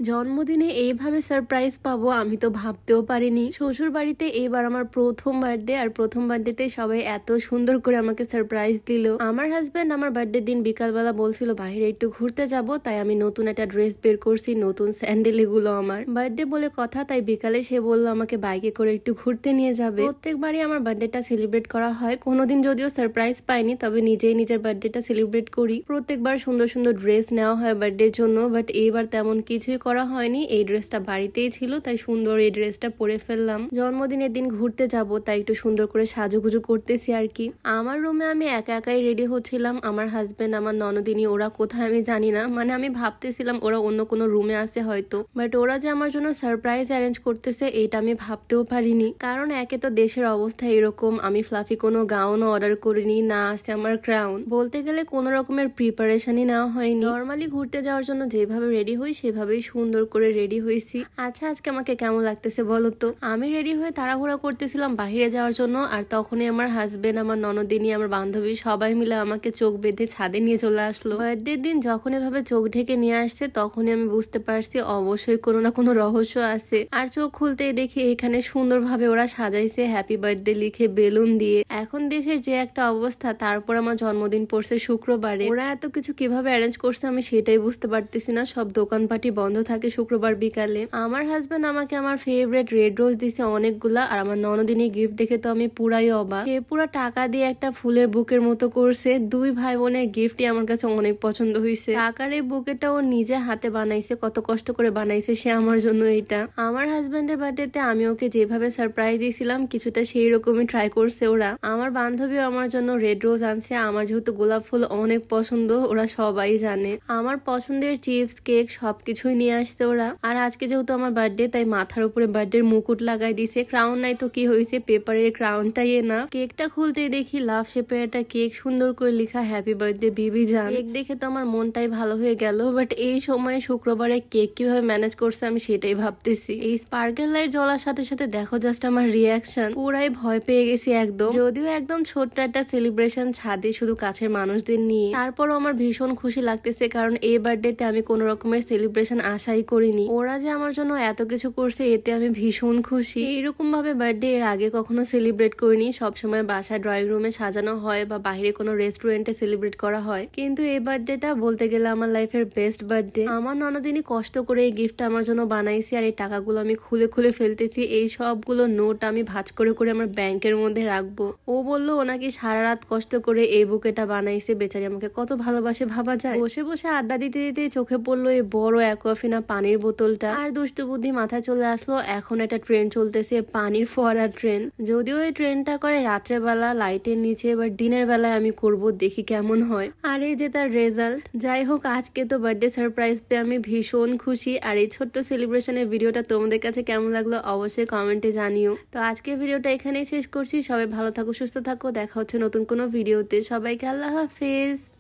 জন্মদিনে এইভাবে সারপ্রাইজ পাবো আমি তো ভাবতেও পারিনি। শ্বশুর বাড়িতে এবার আমার প্রথম বার্থডে, আর প্রথম বার্থডেতে সবাই এত সুন্দর করে আমাকে সারপ্রাইজ দিল। আমার হাজবেন্ড আমার বার্থডে দিন বিকালবেলা বলছিল বাইরে একটু ঘুরতে যাব, তাই আমি নতুন একটা ড্রেস বের করছি, নতুন স্যান্ডেল, এগুলো আমার বার্থডে বলে কথা। তাই বিকালে সে বললো আমাকে বাইকে করে একটু ঘুরতে নিয়ে যাবে। প্রত্যেকবারই আমার বার্থডেটা সেলিব্রেট করা হয়, কোনোদিন যদিও সারপ্রাইজ পাইনি, তবে নিজেই নিজের বার্থডেটা সেলিব্রেট করি। প্রত্যেকবার সুন্দর সুন্দর ড্রেস নেওয়া হয় বার্থডের জন্য, বাট এইবার তেমন কিছুই করা হয়নি। এই ড্রেসটা বাড়িতেই ছিল, তাই সুন্দর এই ড্রেসটা পরে ফেললাম। জন্মদিনের দিন ঘুরতে যাব, তাই একটু সুন্দর করে সাজুগুজু করতেছি আর কি। আমার রুমে আমি একা একাই রেডি হচ্ছিলাম। আমার হাজবেন্ড, আমার ননদিনী, ওরা কোথায় আমি জানি না। মানে আমি ভাবতেছিলাম ওরা অন্য কোনো রুমে আছে হয়তো, বাট ওরা যে আমার জন্য সারপ্রাইজ অ্যারেঞ্জ করতেছে এটা আমি ভাবতেও পারিনি। কারণ একে তো দেশের অবস্থা এরকম, আমি ফ্লাফি কোনো গাউনও অর্ডার করিনি, না আছে আমার ক্রাউন। বলতে গেলে কোনো রকমের প্রিপারেশনই নেওয়া হয়নি। নর্মালি ঘুরতে যাওয়ার জন্য যেভাবে রেডি হই সেভাবেই সুন্দর করে রেডি হয়েছি। আচ্ছা, আজকে আমাকে কেমন লাগতেছে বলো তো? আমি রেডি হয়ে তাড়াহুড়া করতেছিলাম বাহিরে যাওয়ার জন্য, আর তখনই আমার হাজবেন্ড, আমার ননদিনী, আমার বান্ধবী সবাই মিলে আমাকে চোখ বেঁধে ছাদে নিয়ে চলে আসলো। বার্থডে দিন যখন এভাবে চোখ ঢেকে নিয়ে আসছে তখনই আমি বুঝতে পারছি অবশ্যই কোনো না কোনো রহস্য আছে। আর চোখ খুলতেই দেখি এখানে সুন্দরভাবে ওরা সাজাইছে হ্যাপি বার্থডে লিখে বেলুন দিয়ে। এখন দেশের যে একটা অবস্থা, তারপর আমার জন্মদিন পড়ছে শুক্রবারে। ওরা এত কিছু কিভাবে অ্যারেঞ্জ করছে আমি সেটাই বুঝতে পারতেছি না। সব দোকানপাটি বন্ধ থাকে শুক্রবার বিকালে। আমার হাজবেন্ড আমাকে আমার ফেভারিট রেড রোজ দিছে অনেকগুলা, আর আমার ননদিনী গিফট দেখে তো আমি পুরাই অবাক। সে পুরো টাকা দিয়ে একটা ফুলের বুকের মতো করছে। দুই ভাই বোনের গিফটই আমার কাছে অনেক পছন্দ হয়েছে। টাকার এই বুকেটা ও নিজে হাতে বানাইছে, কত কষ্ট করে বানাইছে সে আমার জন্য এটা। আমার হাজবেন্ডের বার্থডেতে আমি ওকে যেভাবে সারপ্রাইজ দিয়েছিলাম কিছুটা সেই রকমই ট্রাই করছে ওরা। আমার বান্ধবীও আমার জন্য রেড রোজ আনছে। আমার যেহেতু গোলাপ ফুল অনেক পছন্দ, ওরা সবাই জানে। আমার পছন্দের চিপস, কেক সবকিছুই নিয়ে আসছে ওরা। আর আজকে যেহেতু আমার বার্থডে, তাই মাথার উপরে বার্থডের মুকুট লাগাই দিছে। ক্রাউন নাই তো কি হয়েছে, পেপারের ক্রাউনটাই না। কেকটা খুলতেই দেখি লাভ শেপের একটা কেক, সুন্দর করে লেখা হ্যাপি বার্থডে বিবি জান। কেক দেখে তো আমার মনটাই ভালো হয়ে গেল, বাট এই সময় শুক্রবারে কেক কিভাবে ম্যানেজ করছে আমি সেটাই ভাবতেছি। এই স্পার্কেল লাইট জ্বলার সাথে সাথে দেখো জাস্ট আমার রিয়াকশন, পুরাই ভয় পেয়ে গেছি একদম। যদিও একদম ছোট্ট একটা সেলিব্রেশন, ছাদে শুধু কাছের মানুষদের নিয়ে, তারপরও আমার ভীষণ খুশি লাগতেছে। কারণ এই বার্থডেতে আমি কোনো রকমের সেলিব্রেশন আশাই করিনি। ওরা যে আমার জন্য এত কিছু করছে এতে আমি ভীষণ খুশি। এইরকম ভাবে বার্থডে এর আগে কখনো সেলিব্রেট করিনি। সবসময় বাসায় ড্রয়িং রুমে সাজানো হয় বা বাইরে কোনো রেস্টুরেন্টে সেলিব্রেট করা হয়, কিন্তু এই বার্থডেটা বলতে গেলে আমার লাইফের বেস্ট বার্থডে। আমার ননদিনী কষ্ট করে এই গিফটটা আমার জন্য বানাইছি, আর এই টাকাগুলো আমি খুলে খুলে ফেলতেছি। এই সবগুলো নোট আমি ভাঁজ করে করে আমার ব্যাংকের মধ্যে রাখবো। ও বললো ও নাকি সারা রাত কষ্ট করে এই বুকেটা বানাইছে। বেচারি আমাকে কত ভালোবাসে ভাবা যায়। বসে বসে আড্ডা দিতে দিতে চোখে পড়লো এই বড় অ্যাকোয়াফিনা পানির বোতলটা, আর দুষ্টু বুদ্ধি মাথায় চলে আসলো এখন একটা ট্রেন চলতেছে, পানির ফোয়ারা ট্রেন। যদিও এই ট্রেনটা করে রাত্রেবেলা লাইটের নিচে, এবার দিনের বেলায় আমি করব, দেখি কেমন হয়। আর এই যে তার রেজাল্ট। যাই হোক, আজকে তো বার্থডে সারপ্রাইজ পেয়ে আমি ভীষণ খুশি। আর এই ছোট্ট সেলিব্রেশনের ভিডিওটা তোমাদের কাছে কেমন লাগলো অবশ্যই কমেন্টে জানিও। তো আজকে ভিডিওটা এখানেই শেষ করছি। সবাই ভালো থাকো, সুস্থ থাকো, দেখা হচ্ছে নতুন কোনো ভিডিওতে। সবাইকে আল্লাহ হাফেজ।